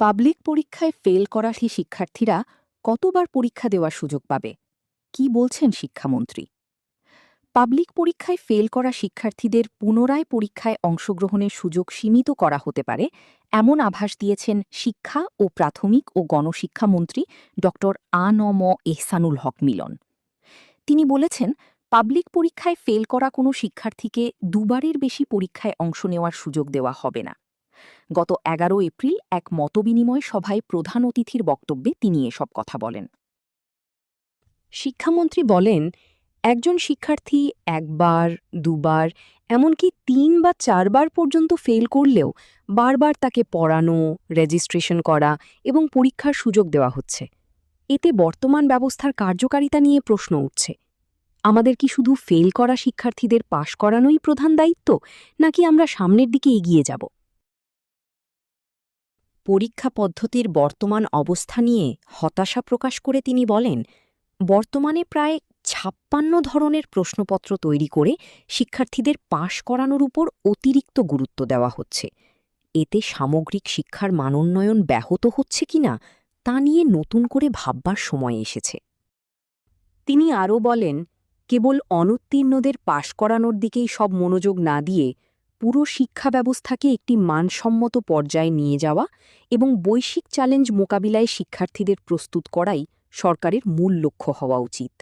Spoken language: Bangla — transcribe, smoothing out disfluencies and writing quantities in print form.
পাবলিক পরীক্ষায় ফেল করা সেই শিক্ষার্থীরা কতবার পরীক্ষা দেওয়ার সুযোগ পাবে কি বলছেন শিক্ষামন্ত্রী? পাবলিক পরীক্ষায় ফেল করা শিক্ষার্থীদের পুনরায় পরীক্ষায় অংশগ্রহণের সুযোগ সীমিত করা হতে পারে এমন আভাস দিয়েছেন শিক্ষা ও প্রাথমিক ও গণশিক্ষামন্ত্রী ড আ.ন.ম এহসানুল হক মিলন। তিনি বলেছেন, পাবলিক পরীক্ষায় ফেল করা কোনো শিক্ষার্থীকে দুবারের বেশি পরীক্ষায় অংশ নেওয়ার সুযোগ দেওয়া হবে না। গত ১১ এপ্রিল এক মতবিনিময় সভায় প্রধান অতিথির বক্তব্যে তিনি এসব কথা বলেন। শিক্ষামন্ত্রী বলেন, একজন শিক্ষার্থী একবার, দুবার, এমনকি ৩ বা ৪ বার পর্যন্ত ফেল করলেও বারবার তাকে পড়ানো, রেজিস্ট্রেশন করা এবং পরীক্ষার সুযোগ দেওয়া হচ্ছে। এতে বর্তমান ব্যবস্থার কার্যকারিতা নিয়ে প্রশ্ন উঠছে। আমাদের কি শুধু ফেল করা শিক্ষার্থীদের পাশ করানোই প্রধান দায়িত্ব, নাকি আমরা সামনের দিকে এগিয়ে যাব? পরীক্ষা পদ্ধতির বর্তমান অবস্থা নিয়ে হতাশা প্রকাশ করে তিনি বলেন, বর্তমানে প্রায় ৫৬ ধরনের প্রশ্নপত্র তৈরি করে শিক্ষার্থীদের পাশ করানোর উপর অতিরিক্ত গুরুত্ব দেওয়া হচ্ছে। এতে সামগ্রিক শিক্ষার মানোন্নয়ন ব্যাহত হচ্ছে কিনা তা নিয়ে নতুন করে ভাববার সময় এসেছে। তিনি আরও বলেন, কেবল অনুত্তীর্ণদের পাশ করানোর দিকেই সব মনোযোগ না দিয়ে পুরো শিক্ষা ব্যবস্থাকে একটি মানসম্মত পর্যায়ে নিয়ে যাওয়া এবং বৈশ্বিক চ্যালেঞ্জ মোকাবিলায় শিক্ষার্থীদের প্রস্তুত করাই সরকারের মূল লক্ষ্য হওয়া উচিত।